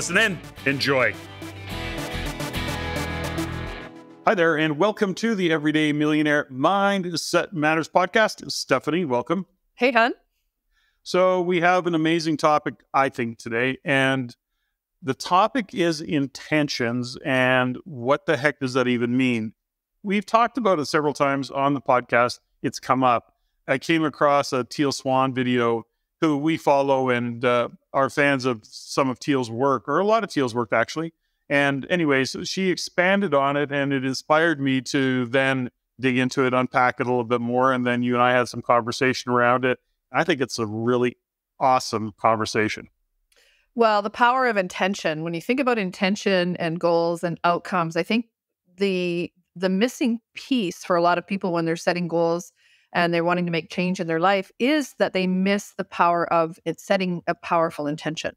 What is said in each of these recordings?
Listen in. Enjoy. Hi there, and welcome to the Everyday Millionaire Mindset Matters podcast. Steffany, welcome. Hey, hon. So we have an amazing topic, I think, today, and the topic is intentions, and what the heck does that even mean? We've talked about it several times on the podcast. It's come up. I came across a Teal Swan video, who we follow and are fans of some of Teal's work, or a lot of Teal's work, actually. And anyways, she expanded on it, and it inspired me to then dig into it, unpack it a little bit more, and then you and I had some conversation around it. I think it's a really awesome conversation. Well, the power of intention. When you think about intention and goals and outcomes, I think the missing piece for a lot of people when they're setting goals and they're wanting to make change in their life is that they miss the power of it setting a powerful intention.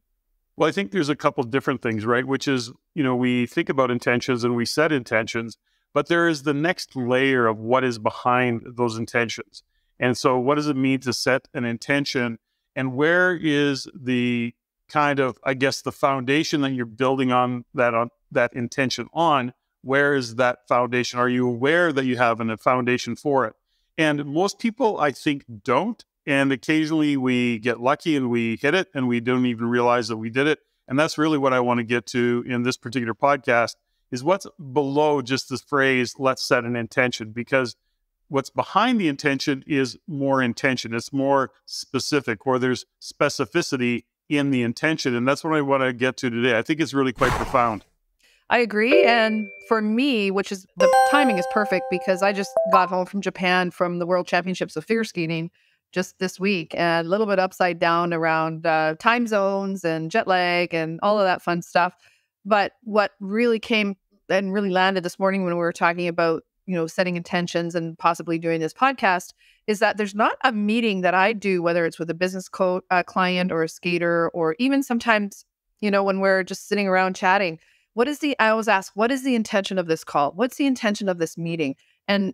Well, I think there's a couple different things, right? Which is, we think about intentions and we set intentions, but there is the next layer of what is behind those intentions. And so what does it mean to set an intention, and where is the kind of, I guess, the foundation that you're building on that intention on? Where is that foundation? Are you aware that you have a foundation for it? And most people, I think, don't. And occasionally we get lucky and we hit it and we don't even realize that we did it. And that's really what I want to get to in this particular podcast, is what's below just this phrase, let's set an intention, because what's behind the intention is more intention. It's more specific, or there's specificity in the intention. And that's what I want to get to today. I think it's really quite profound. I agree. And for me, the timing is perfect, because I just got home from Japan from the World Championships of figure skating just this week, and a little bit upside down around time zones and jet lag and all of that fun stuff. But what really came and really landed this morning when we were talking about, setting intentions and possibly doing this podcast, is that there's not a meeting that I do, whether it's with a business client or a skater, or even sometimes, when we're just sitting around chatting, I always ask, what is the intention of this call? What's the intention of this meeting? And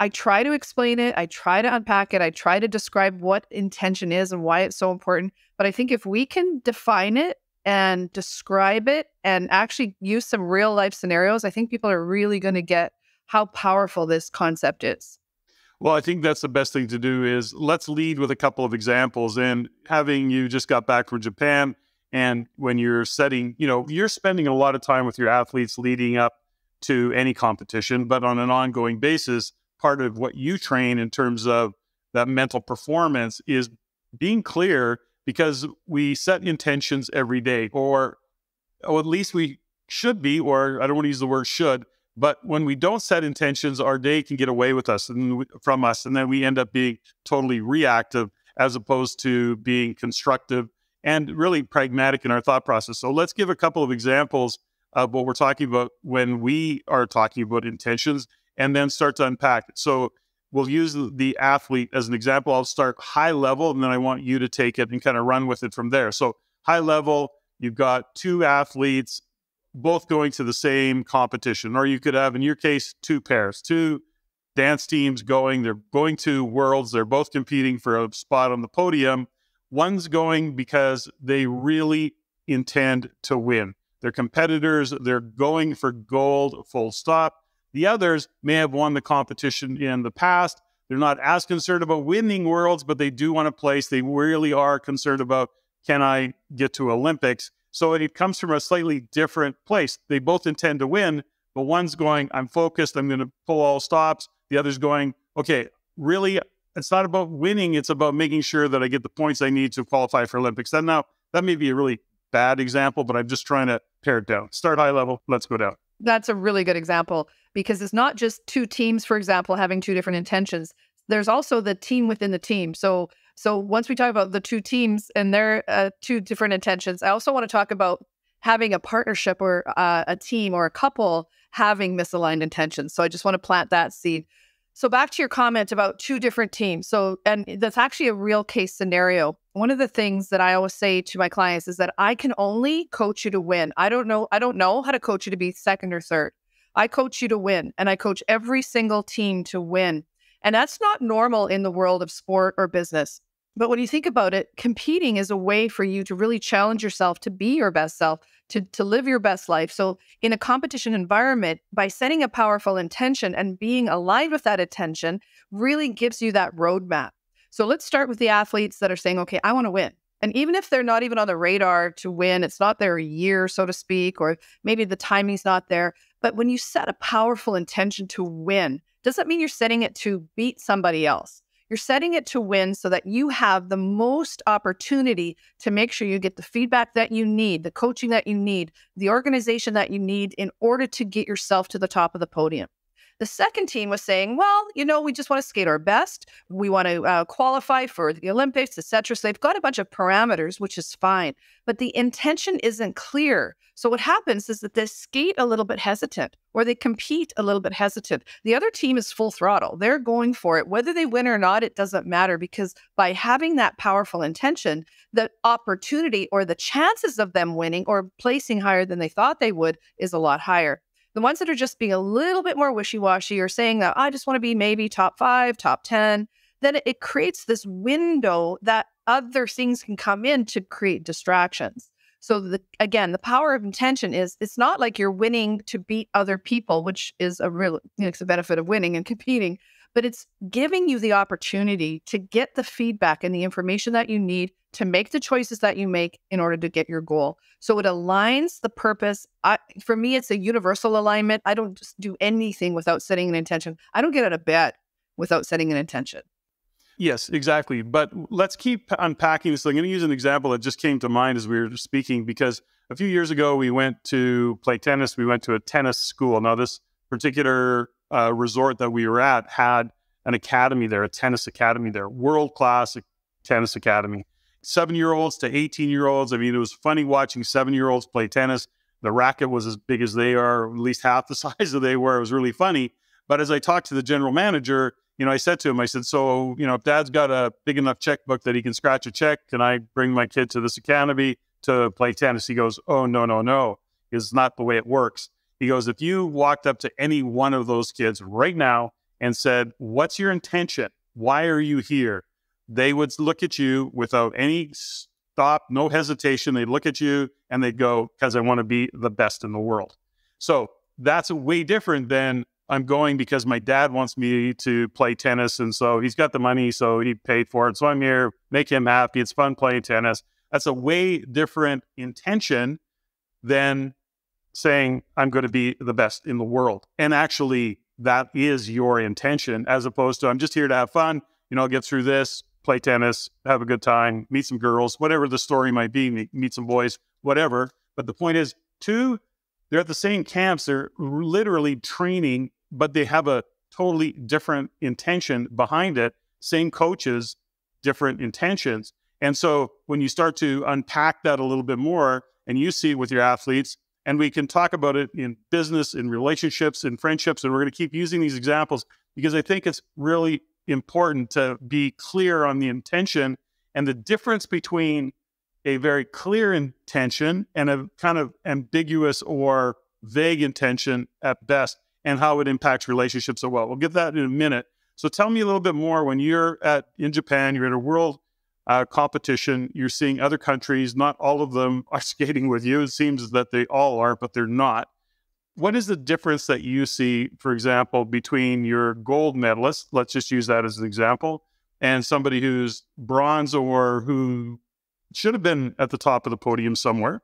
I try to explain it. I try to unpack it. I try to describe what intention is and why it's so important. But I think if we can define it and describe it and actually use some real life scenarios, I think people are really going to get how powerful this concept is. Well, I think that's the best thing to do is let's lead with a couple of examples. And having you just got back from Japan, and when you're setting, you're spending a lot of time with your athletes leading up to any competition, but on an ongoing basis, part of what you train in terms of that mental performance is being clear, because we set intentions every day, or at least we should be, or I don't want to use the word should, but when we don't set intentions, our day can get away with us and from us, and then we end up being totally reactive as opposed to being constructive and really pragmatic in our thought process. So let's give a couple of examples of what we're talking about when we are talking about intentions, and then start to unpack it. So we'll use the athlete as an example. I'll start high level, and then I want you to take it and kind of run with it from there. So high level, you've got two athletes both going to the same competition, or you could have, in your case, two pairs, two dance teams going. They're going to Worlds. They're both competing for a spot on the podium. One's going because they really intend to win. They're competitors. They're going for gold, full stop. The others may have won the competition in the past. They're not as concerned about winning Worlds, but they do want to place. They really are concerned about, can I get to Olympics? So it comes from a slightly different place. They both intend to win, but one's going, I'm focused, I'm going to pull all stops. The other's going, okay, really, it's not about winning. It's about making sure that I get the points I need to qualify for Olympics. That may be a really bad example, but I'm just trying to pare it down. Start high level, let's go down. That's a really good example, because it's not just two teams, for example, having two different intentions. There's also the team within the team. So once we talk about the two teams and their two different intentions, I also want to talk about having a partnership or a team or a couple having misaligned intentions. So I just want to plant that seed. So back to your comment about two different teams. And that's actually a real case scenario. One of the things that I always say to my clients is that I can only coach you to win. I don't know how to coach you to be second or third. I coach you to win, and I coach every single team to win. And that's not normal in the world of sport or business. But when you think about it, competing is a way for you to really challenge yourself to be your best self, to live your best life. So in a competition environment, by setting a powerful intention and being aligned with that intention really gives you that roadmap. So let's start with the athletes that are saying, okay, I want to win. And even if they're not even on the radar to win, it's not their year, so to speak, or maybe the timing's not there. But when you set a powerful intention to win, doesn't mean you're setting it to beat somebody else. You're setting it to win so that you have the most opportunity to make sure you get the feedback that you need, the coaching that you need, the organization that you need in order to get yourself to the top of the podium. The second team was saying, well, we just want to skate our best. We want to qualify for the Olympics, et cetera. So they've got a bunch of parameters, which is fine. But the intention isn't clear. So what happens is that they skate a little bit hesitant or they compete a little bit hesitant. The other team is full throttle. They're going for it. Whether they win or not, it doesn't matter because by having that powerful intention, the opportunity or the chances of them winning or placing higher than they thought they would is a lot higher. The ones that are just being a little bit more wishy-washy or saying that I just want to be maybe top 5, top 10, then it creates this window that other things can come in to create distractions. So again, the power of intention is it's not like you're winning to beat other people, which is it's a benefit of winning and competing, but it's giving you the opportunity to get the feedback and the information that you need to make the choices that you make in order to get your goal. So it aligns the purpose. For me, it's a universal alignment. I don't just do anything without setting an intention. I don't get out of bed without setting an intention. Yes, exactly. But let's keep unpacking this. I'm going to use an example that just came to mind as we were speaking, because a few years ago, we went to play tennis. We went to a tennis school. Now, this particular resort that we were at had an academy there, a tennis academy there, world-class tennis academy. 7-year-olds to 18-year-olds. I mean, it was funny watching 7-year-olds play tennis. The racket was as big as they are, at least half the size that they were. It was really funny. But as I talked to the general manager, I said to him, I said, so, if dad's got a big enough checkbook that he can scratch a check, can I bring my kid to this academy to play tennis? He goes, oh, no. It's not the way it works. He goes, if you walked up to any one of those kids right now and said, what's your intention? Why are you here? They would look at you without any stop, no hesitation. They'd look at you and they'd go, because I want to be the best in the world. So that's way different than I'm going because my dad wants me to play tennis. And so he's got the money, so he paid for it. So I'm here, make him happy. It's fun playing tennis. That's a way different intention than saying, I'm going to be the best in the world. And actually, that is your intention, as opposed to, I'm just here to have fun. I'll get through this, play tennis, have a good time, meet some girls, whatever the story might be, meet some boys, whatever. But the point is, they're at the same camps. They're literally training, but they have a totally different intention behind it. Same coaches, different intentions. And so when you start to unpack that a little bit more and you see it with your athletes, and we can talk about it in business, in relationships, in friendships, and we're going to keep using these examples because I think it's really important to be clear on the intention and the difference between a very clear intention and a kind of ambiguous or vague intention at best, and how it impacts relationships so well. We'll get that in a minute. So tell me a little bit more. When you're in Japan, you're at a world competition, you're seeing other countries, not all of them are skating with you. It seems that they all are, but they're not. What is the difference that you see, for example, between your gold medalist, let's just use that as an example, and somebody who's bronze or who should have been at the top of the podium somewhere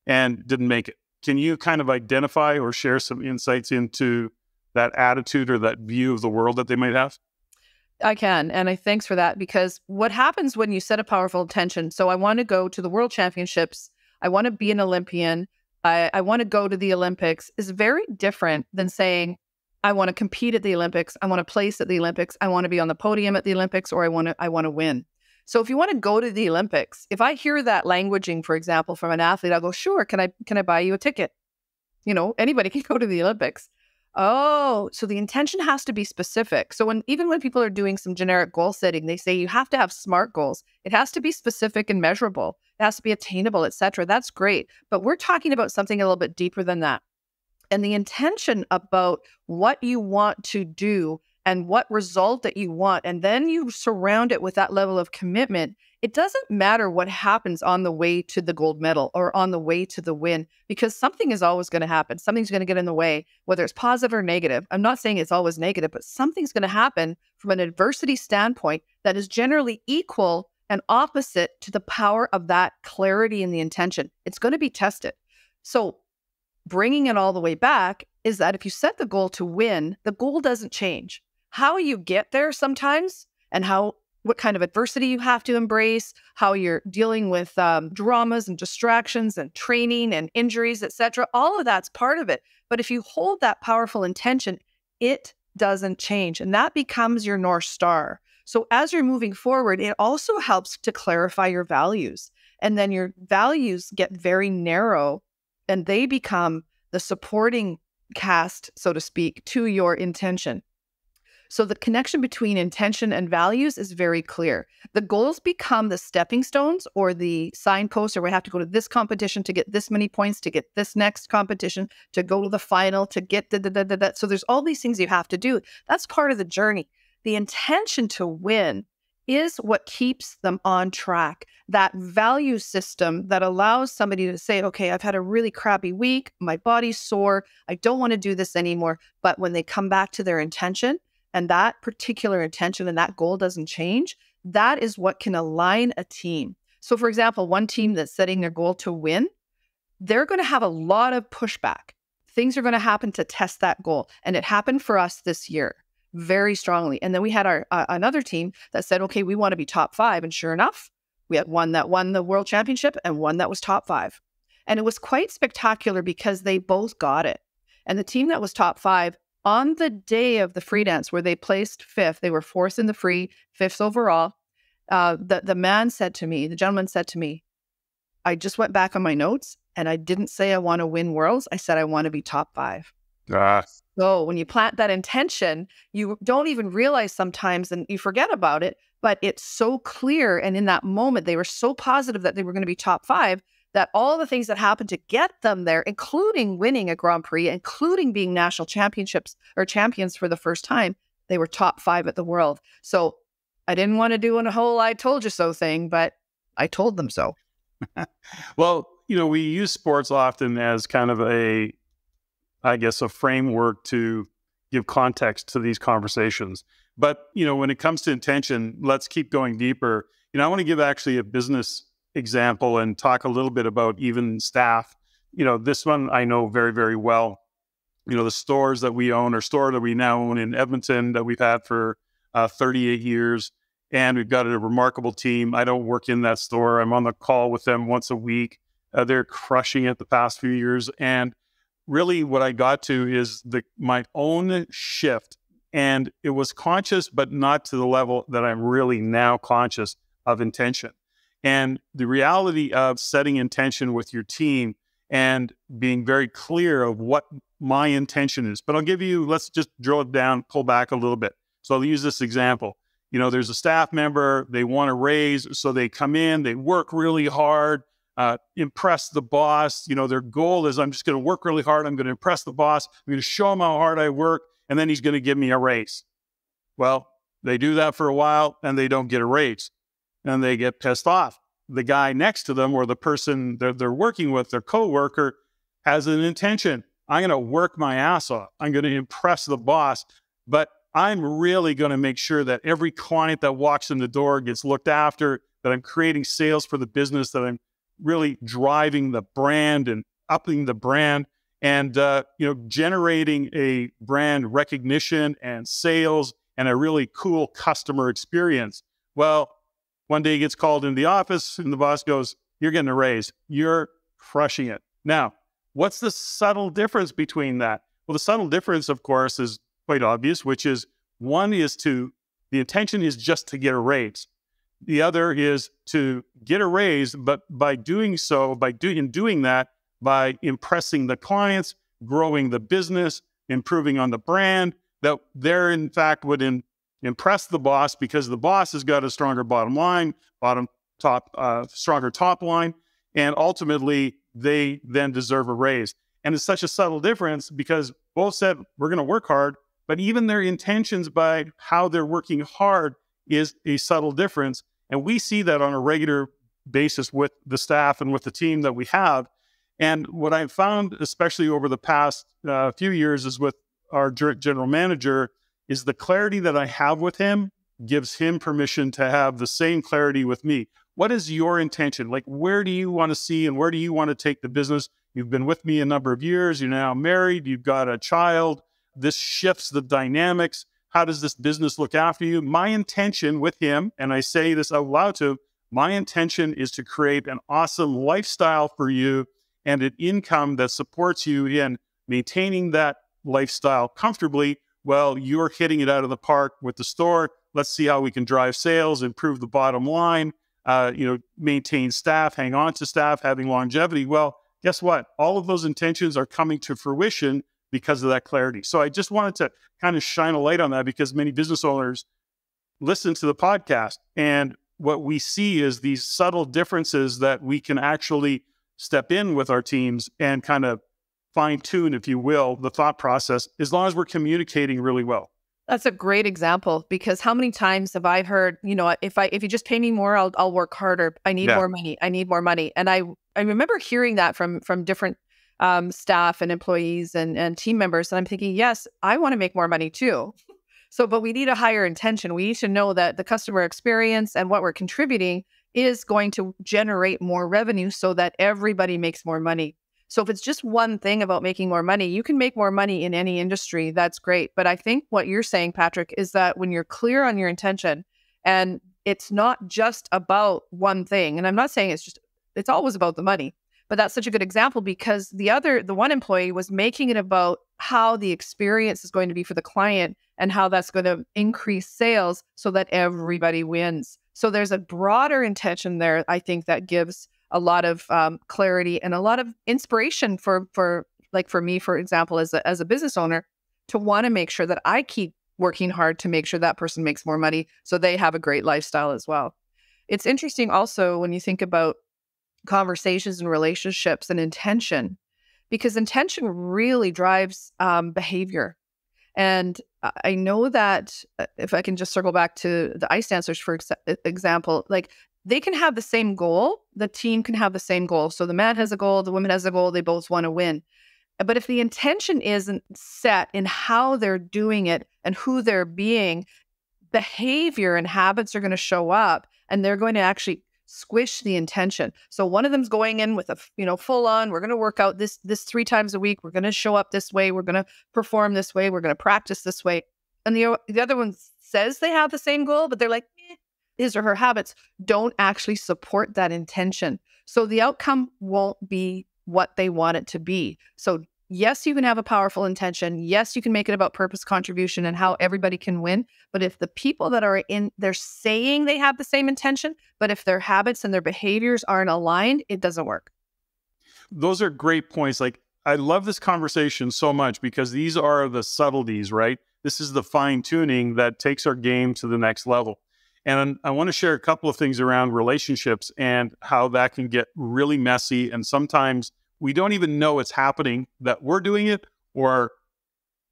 and didn't make it? Can you kind of identify or share some insights into that attitude or that view of the world that they might have? I can. And thanks for that, because what happens when you set a powerful intention, so I want to go to the World Championships, I want to be an Olympian, I want to go to the Olympics, is very different than saying, I want to compete at the Olympics, I want to place at the Olympics, I want to be on the podium at the Olympics, or I want to win. So if you want to go to the Olympics, if I hear that languaging, for example, from an athlete, I'll go, sure, can I buy you a ticket? Anybody can go to the Olympics. Oh, so the intention has to be specific. So even when people are doing some generic goal setting, they say you have to have SMART goals. It has to be specific and measurable. It has to be attainable, etc. That's great. But we're talking about something a little bit deeper than that. And the intention about what you want to do and what result that you want, and then you surround it with that level of commitment, it doesn't matter what happens on the way to the gold medal or on the way to the win, because something is always going to happen. Something's going to get in the way, whether it's positive or negative. I'm not saying it's always negative, but something's going to happen from an adversity standpoint that is generally equal and opposite to the power of that clarity and the intention. It's going to be tested. So bringing it all the way back is that if you set the goal to win, the goal doesn't change. How you get there sometimes, and what kind of adversity you have to embrace, how you're dealing with dramas and distractions and training and injuries, etc. All of that's part of it. But if you hold that powerful intention, it doesn't change. And that becomes your North Star. So as you're moving forward, it also helps to clarify your values. And then your values get very narrow and they become the supporting cast, so to speak, to your intention. So the connection between intention and values is very clear. The goals become the stepping stones or the signposts, or we have to go to this competition to get this many points, to get this next competition, to go to the final, to get da. So there's all these things you have to do. That's part of the journey. The intention to win is what keeps them on track. That value system that allows somebody to say, okay, I've had a really crappy week. My body's sore. I don't want to do this anymore. But when they come back to their intention, and that particular intention and that goal doesn't change, that is what can align a team. So for example, one team that's setting their goal to win, they're going to have a lot of pushback. Things are going to happen to test that goal. And it happened for us this year very strongly. And then we had our another team that said, okay, we want to be top 5. And sure enough, we had one that won the world championship and one that was top 5. And it was quite spectacular because they both got it. And the team that was top 5, on the day of the free dance where they placed 5th, they were 4th in the free, 5th overall. The gentleman said to me, I just went back on my notes and I didn't say I want to win worlds. I said I want to be top 5. So when you plant that intention, you don't even realize sometimes and you forget about it, but it's so clear. And in that moment, they were so positive that they were going to be top 5 that all the things that happened to get them there, including winning a Grand Prix, including being national championships or champions for the first time, they were top 5 at the world. So I didn't want to do a whole I told you so thing, but I told them so. Well, we use sports often as kind of a framework to give context to these conversations. But, when it comes to intention, let's keep going deeper. I want to give actually a business example and talk a little bit about even staff. This one I know very, very well. The stores that we own, or store that we now own in Edmonton that we've had for 38 years. And we've got a remarkable team. I don't work in that store. I'm on the call with them once a week. They're crushing it the past few years. And really what I got to is my own shift. And it was conscious, but not to the level that I'm really now conscious of intention. And the reality of setting intention with your team and being very clear of what my intention is. But let's just drill it down, pull back a little bit. So I'll use this example. There's a staff member, they want a raise. So they come in, they work really hard, impress the boss. Their goal is, I'm just going to work really hard. I'm going to impress the boss. I'm going to show him how hard I work. And then he's going to give me a raise. Well, they do that for a while and they don't get a raise. And they get pissed off. The guy next to them or the person that they're working with, their coworker, has an intention. I'm going to work my ass off. I'm going to impress the boss, but I'm really going to make sure that every client that walks in the door gets looked after, that I'm creating sales for the business, that I'm really driving the brand and upping the brand and, generating a brand recognition and sales and a really cool customer experience. Well, one day he gets called into the office and the boss goes, you're getting a raise. You're crushing it. Now, what's the subtle difference between that? Well, the subtle difference, of course, is quite obvious, which is the intention is just to get a raise. The other is to get a raise, but by doing so, by impressing the clients, growing the business, improving on the brand, that there in fact would impress the boss because the boss has got a stronger stronger top line, and ultimately they then deserve a raise. And it's such a subtle difference because both said, we're going to work hard, but even their intentions by how they're working hard is a subtle difference. And we see that on a regular basis with the staff and with the team that we have. And what I've found, especially over the past few years, is with our general manager, is the clarity that I have with him gives him permission to have the same clarity with me. What is your intention? Like, where do you want to see and where do you want to take the business? You've been with me a number of years. You're now married. You've got a child. This shifts the dynamics. How does this business look after you? My intention with him, and I say this out loud to him, my intention is to create an awesome lifestyle for you and an income that supports you in maintaining that lifestyle comfortably while you're hitting it out of the park with the store. Let's see how we can drive sales, improve the bottom line, maintain staff, hang on to staff, having longevity. Well, guess what? All of those intentions are coming to fruition because of that clarity. So I just wanted to kind of shine a light on that because many business owners listen to the podcast, and what we see is these subtle differences that we can actually step in with our teams and kind of fine tune, if you will, the thought process, as long as we're communicating really well. That's a great example, because how many times have I heard, if you just pay me more, I'll work harder. I need more money. I need more money. And I remember hearing that from different staff and employees and team members. And I'm thinking, yes, I want to make more money too. But we need a higher intention. We need to know that the customer experience and what we're contributing is going to generate more revenue so that everybody makes more money. So if it's just one thing about making more money, you can make more money in any industry. That's great. But I think what you're saying, Patrick, is that when you're clear on your intention and it's not just about one thing, and I'm not saying it's always about the money, but that's such a good example because the one employee was making it about how the experience is going to be for the client and how that's going to increase sales so that everybody wins. So there's a broader intention there, I think, that gives a lot of clarity and a lot of inspiration for me, for example, as a business owner, to want to make sure that I keep working hard to make sure that person makes more money so they have a great lifestyle as well. It's interesting also when you think about conversations and relationships and intention, because intention really drives behavior. And I know that if I can just circle back to the ice dancers, for example, like they can have the same goal. The team can have the same goal. So the man has a goal, the woman has a goal, they both want to win. But if the intention isn't set in how they're doing it and who they're being, behavior and habits are going to show up and they're going to actually squish the intention. So one of them's going in with a full on, we're going to work out this 3 times a week. We're going to show up this way. We're going to perform this way. We're going to practice this way. And the other one says they have the same goal, but they're like, his or her habits don't actually support that intention. So the outcome won't be what they want it to be. So yes, you can have a powerful intention. Yes, you can make it about purpose, contribution, and how everybody can win. But if the people that are they're saying they have the same intention, but if their habits and their behaviors aren't aligned, it doesn't work. Those are great points. Like, I love this conversation so much because these are the subtleties, right? This is the fine tuning that takes our game to the next level. And I want to share a couple of things around relationships and how that can get really messy. And sometimes we don't even know it's happening, that we're doing it, or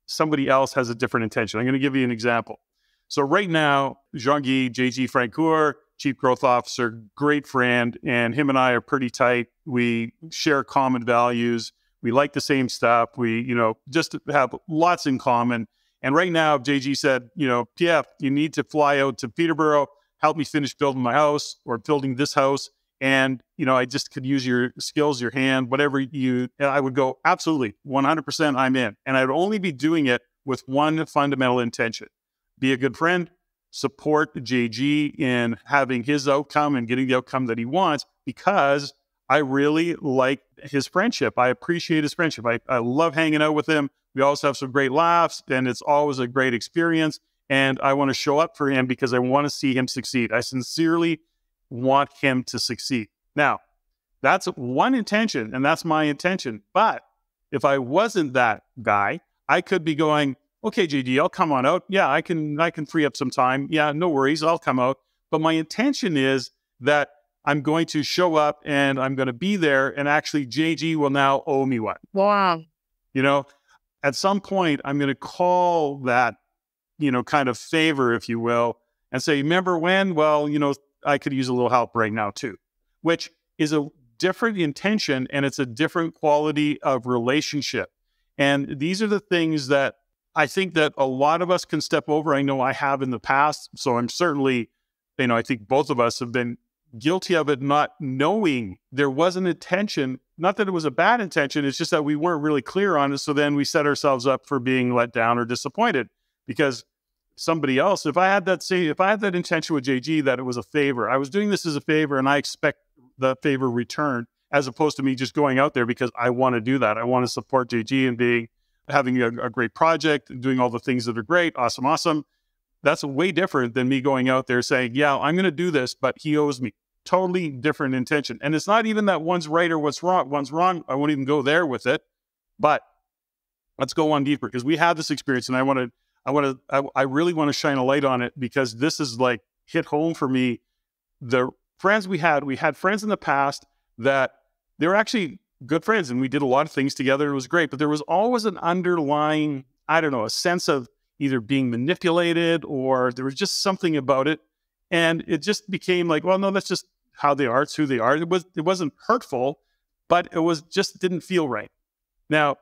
somebody else has a different intention. I'm going to give you an example. So right now, Jean-Guy, JG Francoeur, Chief Growth Officer, great friend, and him and I are pretty tight. We share common values. We like the same stuff. We, just have lots in common. And right now, JG said, PF, you need to fly out to Peterborough, help me finish building my house or building this house. And, I just could use your skills, your hand, whatever and I would go, absolutely, 100% I'm in. And I'd only be doing it with one fundamental intention: be a good friend, support JG in having his outcome and getting the outcome that he wants, because I really like his friendship. I appreciate his friendship. I love hanging out with him. We also have some great laughs, and it's always a great experience. And I want to show up for him because I want to see him succeed. I sincerely want him to succeed. Now, that's one intention, and that's my intention. But if I wasn't that guy, I could be going, okay, JD, I'll come on out. Yeah, I can free up some time. Yeah, no worries, I'll come out. But my intention is that I'm going to show up and I'm going to be there, and actually JG will now owe me one. Wow. at some point, I'm going to call that, kind of favor, if you will, and say, remember when? Well, I could use a little help right now too, which is a different intention and it's a different quality of relationship. And these are the things that I think that a lot of us can step over. I know I have in the past. So I'm certainly, I think both of us have been guilty of it, not knowing there was an intention, not that it was a bad intention. It's just that we weren't really clear on it. So then we set ourselves up for being let down or disappointed because somebody else, if I had that intention with JG, that it was a favor, I was doing this as a favor and I expect the favor returned, as opposed to me just going out there because I want to do that. I want to support JG and having a great project and doing all the things that are great. Awesome. That's way different than me going out there saying, yeah, I'm going to do this, but he owes me. Totally different intention. And it's not even that one's right or one's wrong. I won't even go there with it, but let's go on deeper because we have this experience and I really want to shine a light on it because this is like hit home for me. The friends we had friends in the past that they were actually good friends and we did a lot of things together. It was great, but there was always an underlying, a sense of either being manipulated or there was just something about it. And it just became like, well, no, that's just how they are. It's who they are. It wasn't hurtful, but it was just didn't feel right. Now,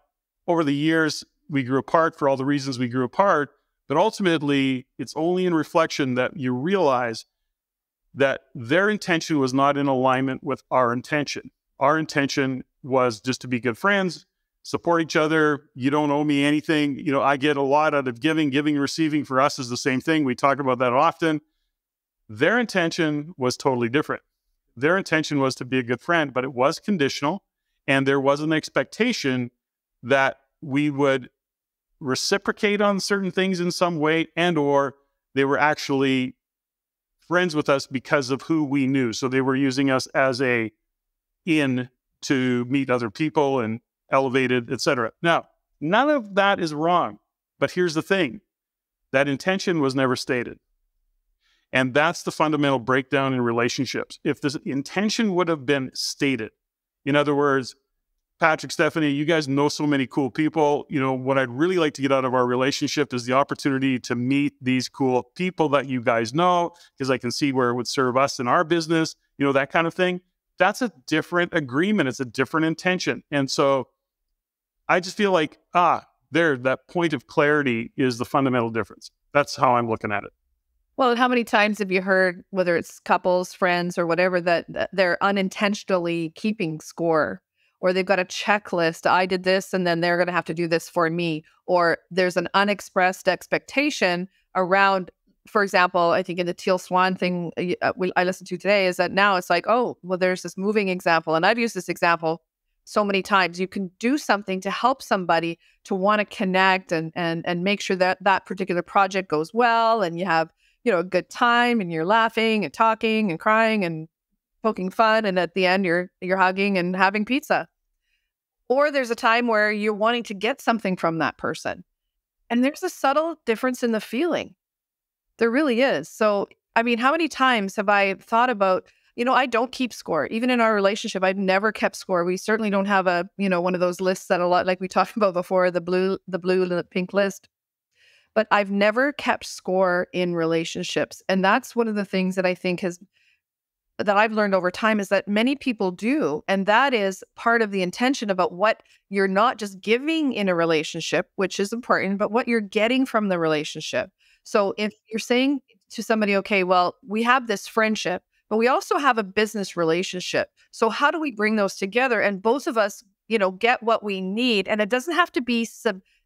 over the years, we grew apart for all the reasons we grew apart, but ultimately it's only in reflection that you realize that their intention was not in alignment with our intention. Our intention was just to be good friends, support each other. You don't owe me anything. I get a lot out of giving and receiving for us is the same thing. We talk about that often. Their intention was totally different. Their intention was to be a good friend, but it was conditional. And there was an expectation that we would reciprocate on certain things in some way, and or they were actually friends with us because of who we knew. So they were using us as a in to meet other people and elevated, etc. Now, none of that is wrong. But here's the thing. That intention was never stated. And that's the fundamental breakdown in relationships. If this intention would have been stated, in other words, Patrick, Steffany, you guys know so many cool people. What I'd really like to get out of our relationship is the opportunity to meet these cool people that you guys know, because I can see where it would serve us in our business, that kind of thing. That's a different agreement. It's a different intention. And so I just feel like, that point of clarity is the fundamental difference. That's how I'm looking at it. Well, and how many times have you heard, whether it's couples, friends, or whatever, that they're unintentionally keeping score, or they've got a checklist. I did this, and then they're going to have to do this for me. Or there's an unexpressed expectation around, for example, I think in the Teal Swan thing I listened to today, is that now it's like, oh, well, there's this moving example. And I've used this example so many times. You can do something to help somebody to want to connect and make sure that that particular project goes well, and you have a good time, and you're laughing and talking and crying and poking fun, and at the end you're hugging and having pizza. Or there's a time where you're wanting to get something from that person, and there's a subtle difference in the feeling. There really is. So, how many times have I thought about, I don't keep score. Even in our relationship, I've never kept score. We certainly don't have a, one of those lists that a lot, like we talked about before, the blue and the pink list. But I've never kept score in relationships. And that's one of the things that I think that I've learned over time, is that many people do. And that is part of the intention about what you're not just giving in a relationship, which is important, but what you're getting from the relationship. So if you're saying to somebody, okay, well, we have this friendship, but we also have a business relationship. So how do we bring those together? And both of us, get what we need. And it doesn't have to be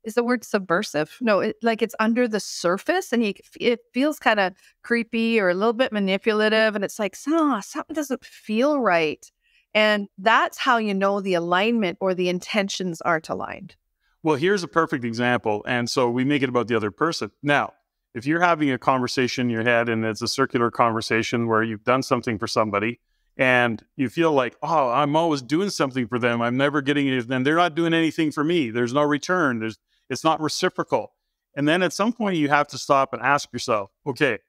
is the word subversive? No, it's under the surface, and it feels kind of creepy or a little bit manipulative, and it's like, something doesn't feel right. And that's how you know the alignment or the intentions aren't aligned. Well, here's a perfect example. And so we make it about the other person. Now, if you're having a conversation in your head and it's a circular conversation where you've done something for somebody and you feel like, oh, I'm always doing something for them, I'm never getting it, and they're not doing anything for me. There's no return. It's not reciprocal. And then at some point you have to stop and ask yourself, okay,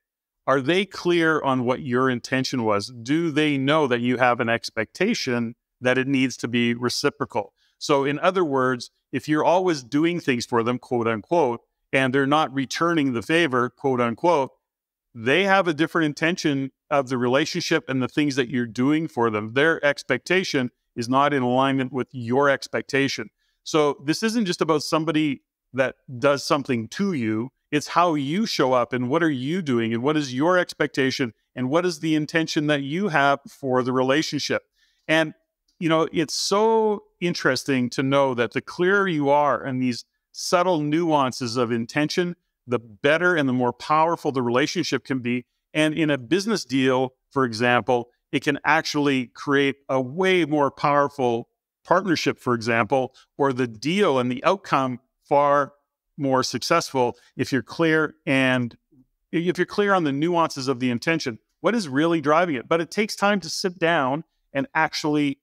are they clear on what your intention was? Do they know that you have an expectation that it needs to be reciprocal? So in other words, if you're always doing things for them, quote unquote, and they're not returning the favor, quote unquote, they have a different intention of the relationship and the things that you're doing for them. Their expectation is not in alignment with your expectation. So this isn't just about somebody that does something to you. It's how you show up and what are you doing and what is your expectation and what is the intention that you have for the relationship. And, it's so interesting to know that the clearer you are in these subtle nuances of intention, the better and the more powerful the relationship can be. And in a business deal, for example, it can actually create a way more powerful partnership, for example, or the deal and the outcome far more successful if you're clear on the nuances of the intention. What is really driving it? But it takes time to sit down and actually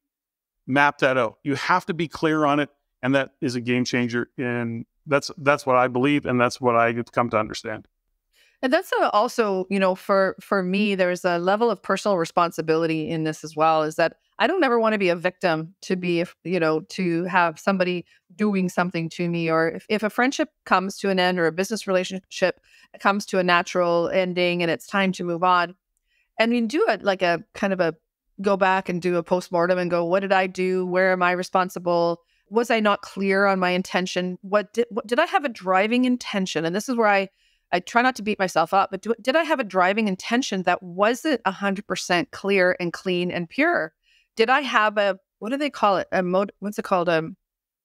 map that out. You have to be clear on it, and that is a game changer. And that's what I believe, and that's what I've come to understand. And that's also, for me, there's a level of personal responsibility in this as well, is that I don't ever want to be a victim to have somebody doing something to me, or if a friendship comes to an end or a business relationship comes to a natural ending and it's time to move on. And we do it like a kind of a go back and do a postmortem and go, what did I do? Where am I responsible? Was I not clear on my intention? What did I have a driving intention? And this is where I try not to beat myself up, but did I have a driving intention that wasn't 100% clear and clean and pure? Did I have what do they call it? What's it called?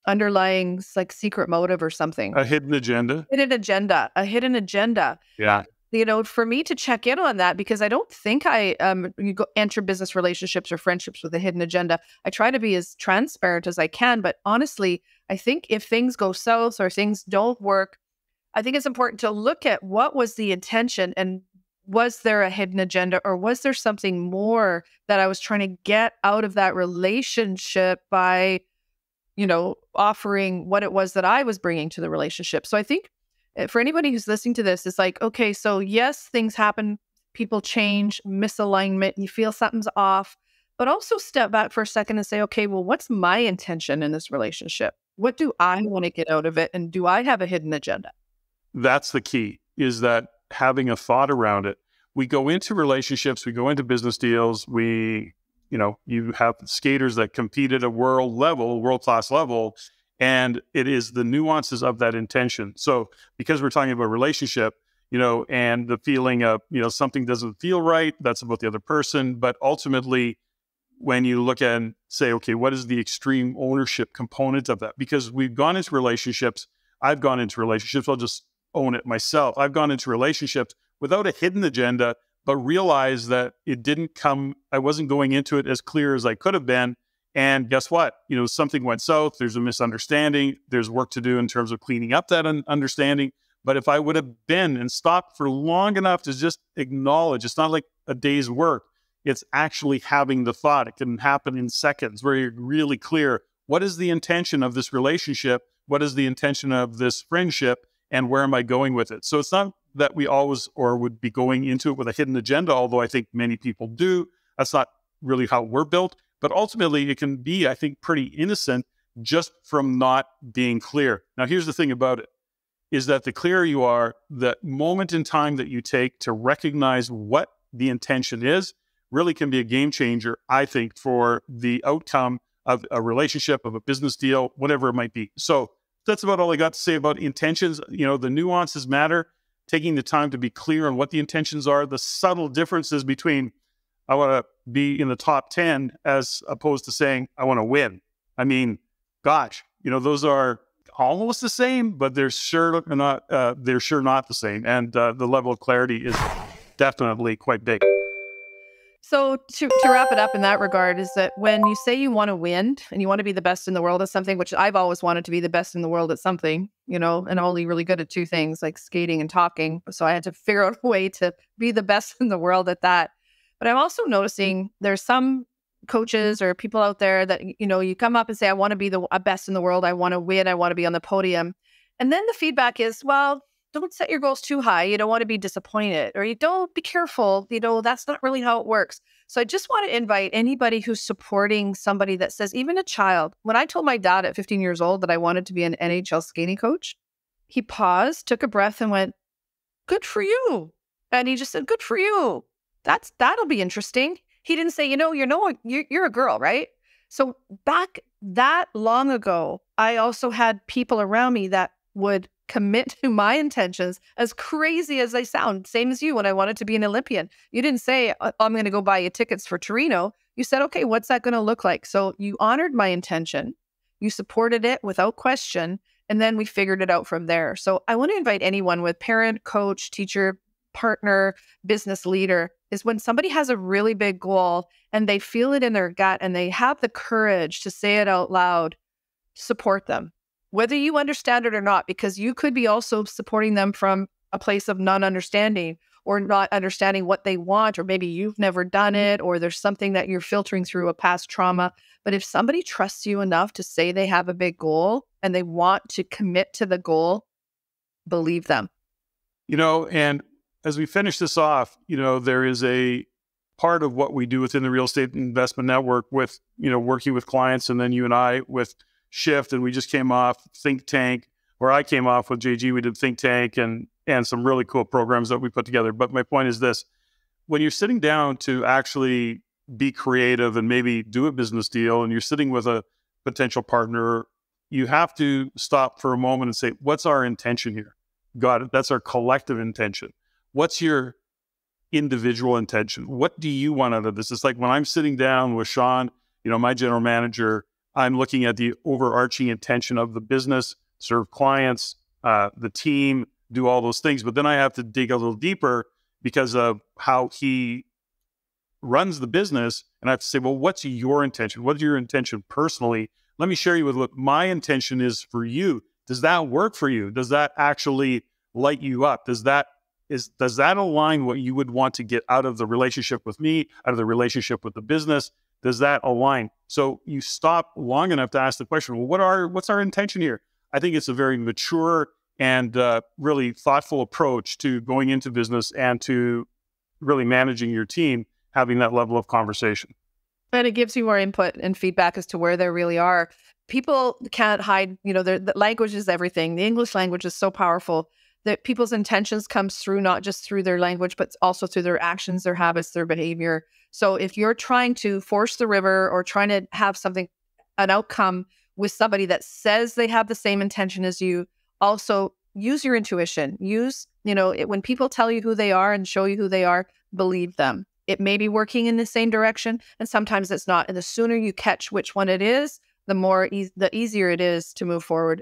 Underlying like secret motive or something? A hidden agenda. A hidden agenda. Yeah. For me to check in on that, because I don't think I enter business relationships or friendships with a hidden agenda. I try to be as transparent as I can, but honestly, I think if things go south or things don't work, I think it's important to look at what was the intention, and was there a hidden agenda, or was there something more that I was trying to get out of that relationship by, offering what it was that I was bringing to the relationship. So I think for anybody who's listening to this, it's like, okay, so yes, things happen, people change, misalignment, you feel something's off, but also step back for a second and say, okay, well, what's my intention in this relationship? What do I want to get out of it? And do I have a hidden agenda? That's the key, is that having a thought around it. We go into relationships, we go into business deals, you have skaters that compete at a world-class level, and it is the nuances of that intention. So because we're talking about relationship, and the feeling of, something doesn't feel right, that's about the other person. But ultimately, when you look at and say, okay, what is the extreme ownership component of that? Because we've gone into relationships, I've gone into relationships, I'll just own it myself. I've gone into relationships without a hidden agenda, but realized that I wasn't going into it as clear as I could have been. And guess what? Something went south. There's a misunderstanding. There's work to do in terms of cleaning up that understanding. But if I would have been and stopped for long enough to just acknowledge, it's not like a day's work. It's actually having the thought. It can happen in seconds where you're really clear. What is the intention of this relationship? What is the intention of this friendship? And where am I going with it? So it's not that we always or would be going into it with a hidden agenda, although I think many people do. That's not really how we're built. But ultimately, it can be, I think, pretty innocent just from not being clear. Now, here's the thing about it, is that the clearer you are, the moment in time that you take to recognize what the intention is really can be a game changer, I think, for the outcome of a relationship, of a business deal, whatever it might be. So that's about all I got to say about intentions. The nuances matter. Taking the time to be clear on what the intentions are, the subtle differences between I want to be in the top 10 as opposed to saying I want to win. I mean, gosh, those are almost the same, but they're sure not the same. And the level of clarity is definitely quite big. So to wrap it up in that regard, is that when you say you want to win and you want to be the best in the world at something, which I've always wanted to be the best in the world at something, and I'm only really good at two things, like skating and talking. So I had to figure out a way to be the best in the world at that. But I'm also noticing there's some coaches or people out there that, you come up and say, I want to be the best in the world. I want to win. I want to be on the podium. And then the feedback is, well, don't set your goals too high. You don't want to be disappointed, or you don't be careful. That's not really how it works. So I just want to invite anybody who's supporting somebody that says, even a child. When I told my dad at 15 years old that I wanted to be an NHL skating coach, he paused, took a breath and went, good for you. And he just said, good for you. That'll be interesting. He didn't say, you're a girl, right? So back that long ago, I also had people around me that would commit to my intentions, as crazy as they sound. Same as you when I wanted to be an Olympian. You didn't say, I'm going to go buy you tickets for Torino. You said, okay, what's that going to look like? So you honored my intention. You supported it without question. And then we figured it out from there. So I want to invite anyone with parent, coach, teacher, partner, business leader, is when somebody has a really big goal and they feel it in their gut and they have the courage to say it out loud, support them, whether you understand it or not, because you could be also supporting them from a place of non-understanding or not understanding what they want, or maybe you've never done it, or there's something that you're filtering through a past trauma. But if somebody trusts you enough to say they have a big goal and they want to commit to the goal, believe them. And as we finish this off, there is a part of what we do within the Real Estate Investment Network with, working with clients, and then you and I with Shift, and we just came off Think Tank, where I came off with JG. We did Think Tank and some really cool programs that we put together. But my point is this: when you're sitting down to actually be creative and maybe do a business deal, and you're sitting with a potential partner, you have to stop for a moment and say, what's our intention here? Got it. That's our collective intention. What's your individual intention? What do you want out of this? It's like when I'm sitting down with Sean, my general manager, I'm looking at the overarching intention of the business, serve clients, the team, do all those things. But then I have to dig a little deeper because of how he runs the business. And I have to say, well, what's your intention? What's your intention personally? Let me share you with what my intention is for you. Does that work for you? Does that actually light you up? Does that align what you would want to get out of the relationship with me, out of the relationship with the business? Does that align? So you stop long enough to ask the question, well, what's our intention here? I think it's a very mature and really thoughtful approach to going into business and to really managing your team, having that level of conversation. And it gives you more input and feedback as to where they really are. People can't hide, the language is everything. The English language is so powerful that people's intentions comes through, not just through their language, but also through their actions, their habits, their behavior. So if you're trying to force the river or trying to have an outcome with somebody that says they have the same intention as you, also use your intuition. When people tell you who they are and show you who they are, believe them. It may be working in the same direction, and sometimes it's not. And the sooner you catch which one it is, the easier it is to move forward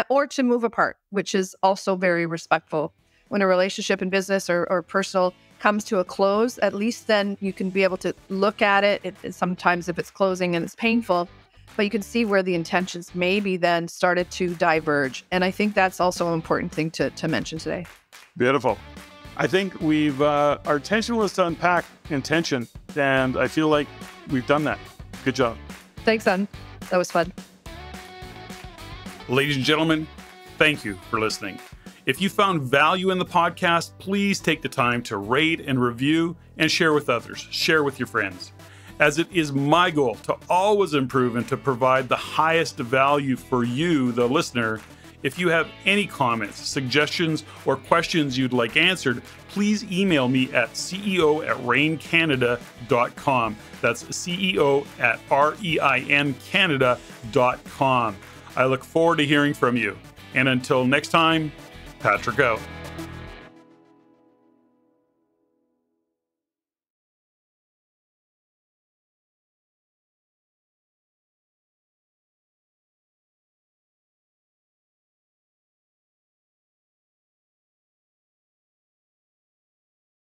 or to move apart, which is also very respectful. When a relationship in business or personal comes to a close, at least then you can be able to look at it. Sometimes if it's closing and it's painful, but you can see where the intentions maybe then started to diverge. And I think that's also an important thing to mention today. Beautiful. I think our intention was to unpack intention, and I feel like we've done that. Good job. Thanks, son. That was fun. Ladies and gentlemen, thank you for listening. If you found value in the podcast, please take the time to rate and review and share with others. Share with your friends. As it is my goal to always improve and to provide the highest value for you, the listener. If you have any comments, suggestions, or questions you'd like answered, please email me at ceo@reincanada.com. That's ceo@reincanada.com. I look forward to hearing from you. And until next time, Patrick out.